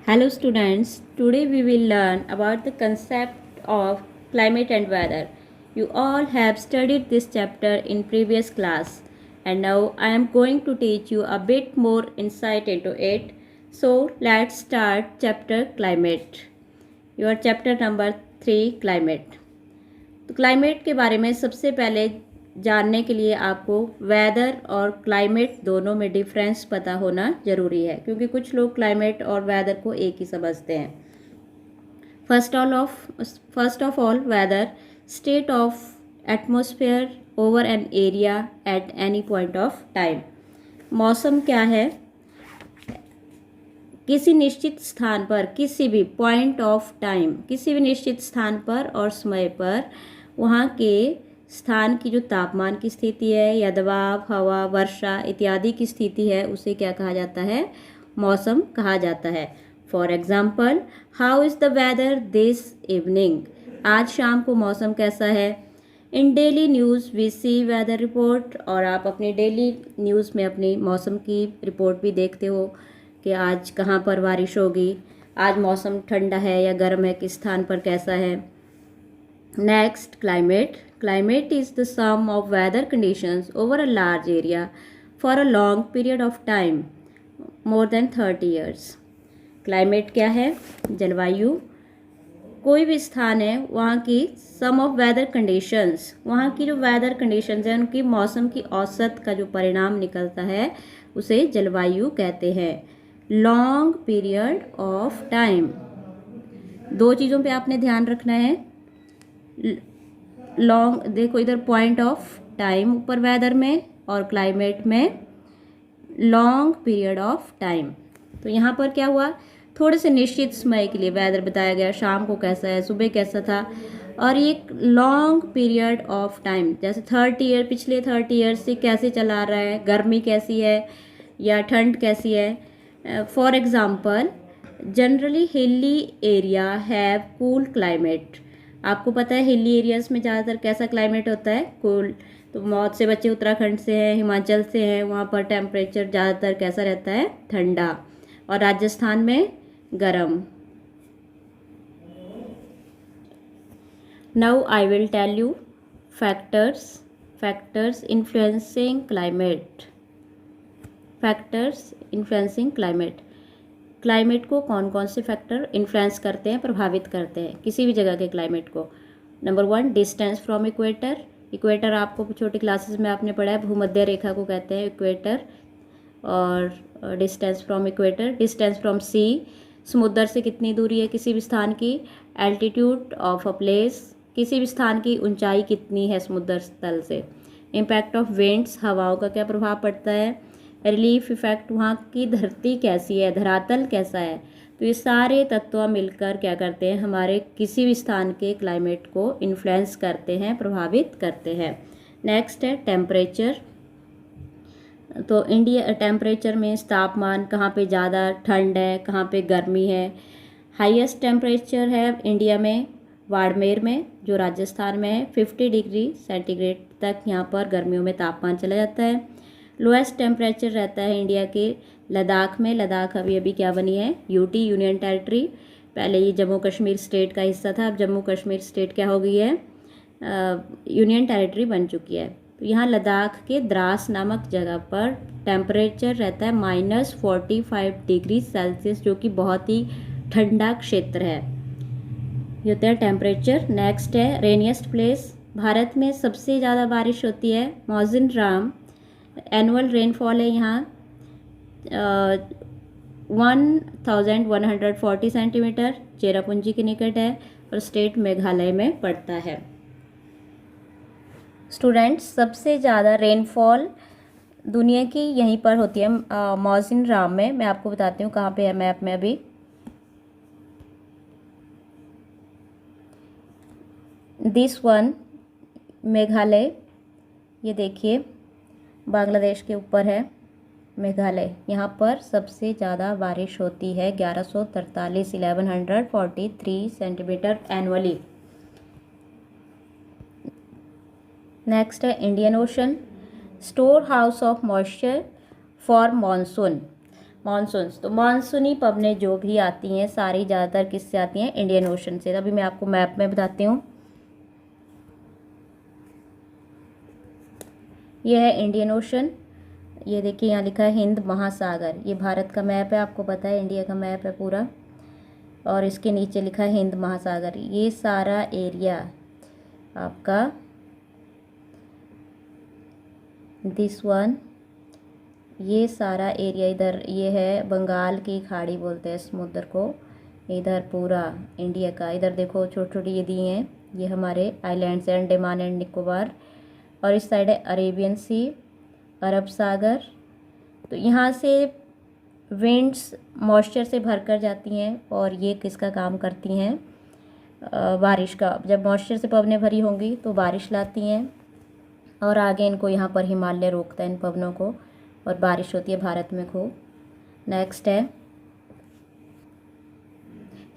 Hello students, today we will learn about the concept of climate and weather. You all have studied this chapter in previous class and now I am going to teach you a bit more insight into it. So let's start chapter climate. Your chapter number 3 climate. तो climate के बारे में सबसे पहले जानने के लिए आपको वेदर और क्लाइमेट दोनों में डिफरेंस पता होना ज़रूरी है, क्योंकि कुछ लोग क्लाइमेट और वेदर को एक ही समझते हैं। First of all weather, state of atmosphere over an area at any point of time. मौसम क्या है? किसी निश्चित स्थान पर, किसी भी पॉइंट ऑफ टाइम, किसी भी निश्चित स्थान पर और समय पर वहाँ के स्थान की जो तापमान की स्थिति है या दबाव, हवा, वर्षा इत्यादि की स्थिति है, उसे क्या कहा जाता है? मौसम कहा जाता है। For example, how is the weather this evening? आज शाम को मौसम कैसा है? In daily news we see weather report. और आप अपनी डेली न्यूज़ में अपनी मौसम की रिपोर्ट भी देखते हो कि आज कहाँ पर बारिश होगी, आज मौसम ठंडा है या गर्म है, किस स्थान पर कैसा है। Next, climate. Climate is the sum of weather conditions over a large area for a long period of time, more than 30 years. Climate क्या है? जलवायु। कोई भी स्थान है, वहाँ की सम ऑफ वेदर कंडीशंस, वहाँ की जो वेदर कंडीशंस हैं उनकी मौसम की औसत का जो परिणाम निकलता है उसे जलवायु कहते हैं। लॉन्ग पीरियड ऑफ टाइम, दो चीज़ों पे आपने ध्यान रखना है। लॉन्ग, देखो इधर पॉइंट ऑफ टाइम ऊपर वेदर में और क्लाइमेट में लॉन्ग पीरियड ऑफ टाइम। तो यहाँ पर क्या हुआ, थोड़े से निश्चित समय के लिए वेदर बताया गया, शाम को कैसा है, सुबह कैसा था, और ये लॉन्ग पीरियड ऑफ टाइम, जैसे 30 ईयर, पिछले 30 ईयर से कैसे चला रहा है, गर्मी कैसी है या ठंड कैसी है। For example, generally hilly area have cool climate. आपको पता है हिली एरियाज़ में ज़्यादातर कैसा क्लाइमेट होता है? कूल। तो बहुत से बच्चे उत्तराखंड से हैं, हिमाचल से हैं, वहाँ पर टेम्परेचर ज़्यादातर कैसा रहता है? ठंडा। और राजस्थान में गर्म। Now I will tell you factors influencing climate. Factors influencing climate. Climate को कौन कौन से फैक्टर इन्फ्लुएंस करते हैं, प्रभावित करते हैं किसी भी जगह के क्लाइमेट को? Number 1, distance from equator. Equator आपको छोटी क्लासेस में आपने पढ़ा है, भूमध्य रेखा को कहते हैं इक्वेटर। और distance from equator. Distance from sea, समुद्र से कितनी दूरी है किसी भी स्थान की। एल्टीट्यूड ऑफ अ प्लेस, किसी भी स्थान की ऊंचाई कितनी है समुद्र तल से। इम्पैक्ट ऑफ विंड्स, हवाओं का क्या प्रभाव पड़ता है। रिलीफ इफेक्ट, वहाँ की धरती कैसी है, धरातल कैसा है। तो ये सारे तत्व मिलकर क्या करते हैं, हमारे किसी भी स्थान के क्लाइमेट को इन्फ्लुएंस करते हैं, प्रभावित करते हैं। नेक्स्ट है टेम्परेचर। तो इंडिया टेम्परेचर में तापमान, कहाँ पे ज़्यादा ठंड है, कहाँ पे गर्मी है। हाईएस्ट टेम्परेचर है इंडिया में बाड़मेर में, जो राजस्थान में है, 50 डिग्री सेंटीग्रेड तक यहाँ पर गर्मियों में तापमान चला जाता है। लोएस्ट टेम्परेचर रहता है इंडिया के लद्दाख में। लद्दाख अभी अभी क्या बनी है? UT, union territory. पहले ये जम्मू कश्मीर स्टेट का हिस्सा था, अब जम्मू कश्मीर स्टेट क्या हो गई है? यूनियन टेरिटरी बन चुकी है। तो यहाँ लद्दाख के द्रास नामक जगह पर टेम्परेचर रहता है -45 डिग्री सेल्सियस, जो कि बहुत ही ठंडा क्षेत्र है। ये होता है टेम्परेचर। नेक्स्ट है रेनिएस्ट प्लेस। भारत में सबसे ज़्यादा बारिश होती है मौजिनराम। एनुअल रेनफॉल है यहाँ 1140 सेंटीमीटर, चेरापूंजी के निकट है और स्टेट मेघालय में पड़ता है। स्टूडेंट्स, सबसे ज़्यादा रेनफॉल दुनिया की यहीं पर होती है, मौजिनराम में। मैं आपको बताती हूँ कहाँ पे है मैप में अभी। दिस वन, मेघालय, ये देखिए बांग्लादेश के ऊपर है मेघालय। यहाँ पर सबसे ज़्यादा बारिश होती है 1143 सेंटीमीटर एनुअली। नेक्स्ट है Indian ocean, store house of moisture for monsoon. Monsoons, तो मानसूनी पवनें जो भी आती हैं सारी ज़्यादातर किससे आती हैं? इंडियन ओशन से। अभी मैं आपको मैप में बताती हूँ। ये है इंडियन ओशन, ये देखिए यहाँ लिखा है हिंद महासागर। ये भारत का मैप है, आपको पता है इंडिया का मैप है पूरा, और इसके नीचे लिखा है हिंद महासागर। ये सारा एरिया आपका, दिस वन, ये सारा एरिया इधर, ये है बंगाल की खाड़ी बोलते हैं समुद्र को, इधर पूरा इंडिया का। इधर देखो छोटी छोटी ये दी हैं, ये हमारे आइलैंड्स हैं, अंडमान एंड निकोबार, और इस साइड है अरेबियन सी, अरब सागर। तो यहाँ से विंड्स मॉइस्चर से भर कर जाती हैं, और ये किसका काम करती हैं? बारिश का। जब मॉइस्चर से पवनें भरी होंगी तो बारिश लाती हैं, और आगे इनको यहाँ पर हिमालय रोकता है इन पवनों को, और बारिश होती है भारत में खूब। नेक्स्ट है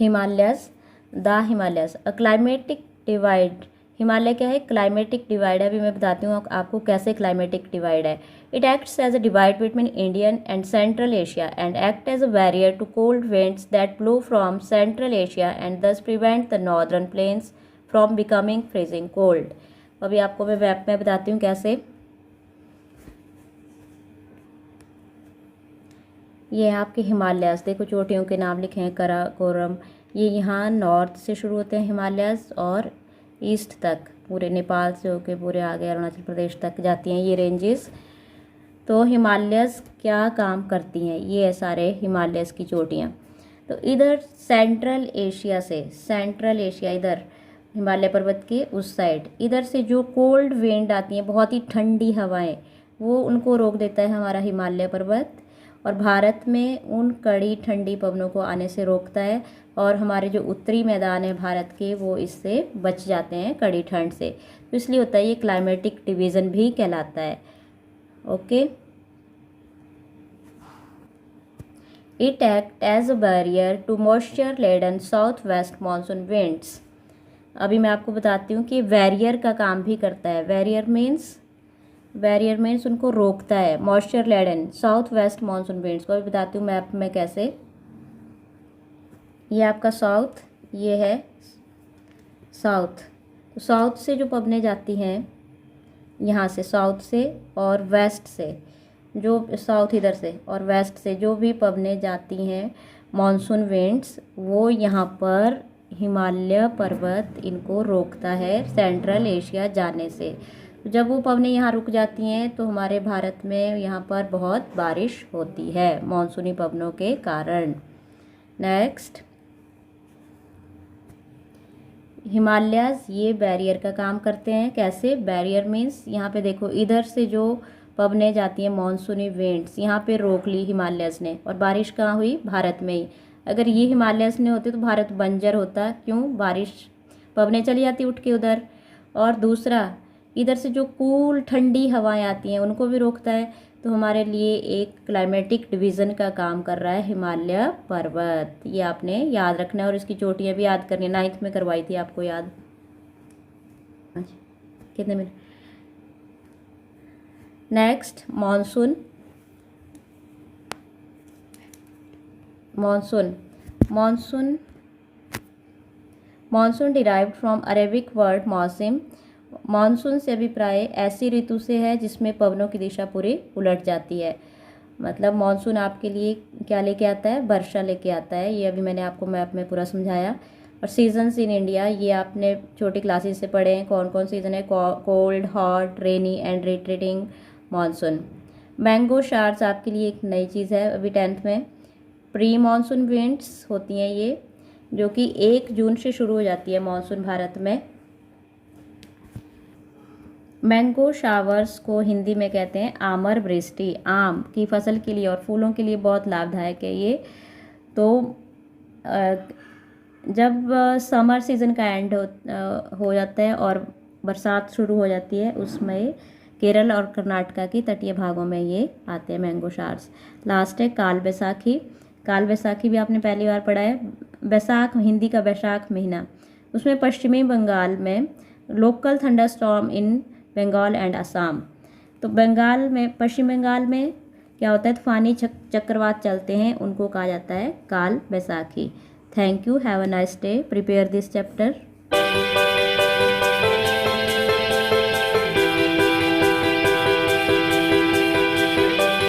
Himalayas, the Himalayas a climatic divide. Himalaya क्या है? क्लाइमेटिक डिवाइड है। अभी मैं बताती हूँ आपको कैसे क्लाइमेटिक डिवाइड है। It acts as a divide between Indian and Central Asia and act as a barrier to cold winds that blow from Central Asia and thus prevent the northern plains from becoming freezing cold. अभी आपको मैं map में बताती हूँ कैसे। ये आपके Himalayas, देखो चोटियों के नाम लिखे हैं, कराकोरम। ये यहाँ नॉर्थ से शुरू होते हैं हिमालयस, और ईस्ट तक पूरे नेपाल से होके पूरे आगे अरुणाचल प्रदेश तक जाती हैं ये रेंजेस। तो हिमालयस क्या काम करती हैं? ये है सारे हिमालयस की चोटियाँ। तो इधर सेंट्रल एशिया से, सेंट्रल एशिया इधर हिमालय पर्वत के उस साइड, इधर से जो कोल्ड विंड आती हैं, बहुत ही ठंडी हवाएं, वो उनको रोक देता है हमारा हिमालय पर्वत, और भारत में उन कड़ी ठंडी पवनों को आने से रोकता है, और हमारे जो उत्तरी मैदान है भारत के वो इससे बच जाते हैं कड़ी ठंड से। तो इसलिए होता है ये क्लाइमेटिक डिवीज़न भी कहलाता है। Okay, it act as a barrier to moisture laden south west monsoon winds. अभी मैं आपको बताती हूँ कि बैरियर का काम भी करता है। बैरियर मीन्स उनको रोकता है, moisture laden south west monsoon winds को। अभी बताती हूँ मैप में कैसे। ये आपका साउथ, ये है साउथ। तो साउथ से जो पवनें जाती हैं यहाँ से, साउथ से और वेस्ट से, जो साउथ इधर से और वेस्ट से जो भी पवनें जाती हैं मानसून विंड्स, वो यहाँ पर हिमालय पर्वत इनको रोकता है सेंट्रल एशिया जाने से। जब वो पवनें यहाँ रुक जाती हैं तो हमारे भारत में यहाँ पर बहुत बारिश होती है मानसूनी पवनों के कारण। नेक्स्ट, हिमालयाज ये बैरियर का काम करते हैं। कैसे? बैरियर मीन्स यहाँ पे देखो, इधर से जो पवनें जाती हैं मानसूनी विंड्स, यहाँ पे रोक ली हिमालयस ने, और बारिश कहाँ हुई? भारत में ही। अगर ये हिमालयस ने होते तो भारत बंजर होता। क्यों? बारिश, पवनें चली जाती उठ के उधर। और दूसरा, इधर से जो कूल ठंडी हवाएं आती हैं उनको भी रोकता है। तो हमारे लिए एक क्लाइमेटिक डिवीज़न का काम कर रहा है हिमालय पर्वत। ये आपने याद रखना है, और इसकी चोटियाँ भी याद करनी है। 9th में करवाई थी आपको याद। कितने minute? Next, monsoon. Monsoon derived from Arabic word मौसम। मानसून से अभिप्राय ऐसी ऋतु से है जिसमें पवनों की दिशा पूरी उलट जाती है। मतलब मानसून आपके लिए क्या लेके आता है? वर्षा लेके आता है। ये अभी मैंने आपको मैप में पूरा समझाया। और सीजन्स इन इंडिया, ये आपने छोटी क्लासेस से पढ़े हैं कौन कौन सीज़न है। Cold, hot, rainy and retreating monsoon. Mango शार्स आपके लिए एक नई चीज़ है अभी 10th में। प्री मानसून विंड्स होती हैं ये, जो कि 1 जून से शुरू हो जाती है मानसून भारत में। मैंगो शावर्स को हिंदी में कहते हैं आमर वृष्टि। आम की फसल के लिए और फूलों के लिए बहुत लाभदायक है ये। तो जब समर सीज़न का एंड हो जाता है और बरसात शुरू हो जाती है, उसमें केरल और कर्नाटका की तटीय भागों में ये आते हैं मैंगो शावर्स। लास्ट है काल बैसाखी। काल बैसाखी भी आपने पहली बार पढ़ा है। बैसाख हिंदी का बैसाख महीना, उसमें पश्चिमी बंगाल में local thunderstorm in Bengal and Assam. तो बंगाल में, पश्चिम बंगाल में क्या होता है, तूफानी चक्रवात चलते हैं उनको कहा जाता है काल Baisakhi. Thank you, have a nice day, prepare this chapter.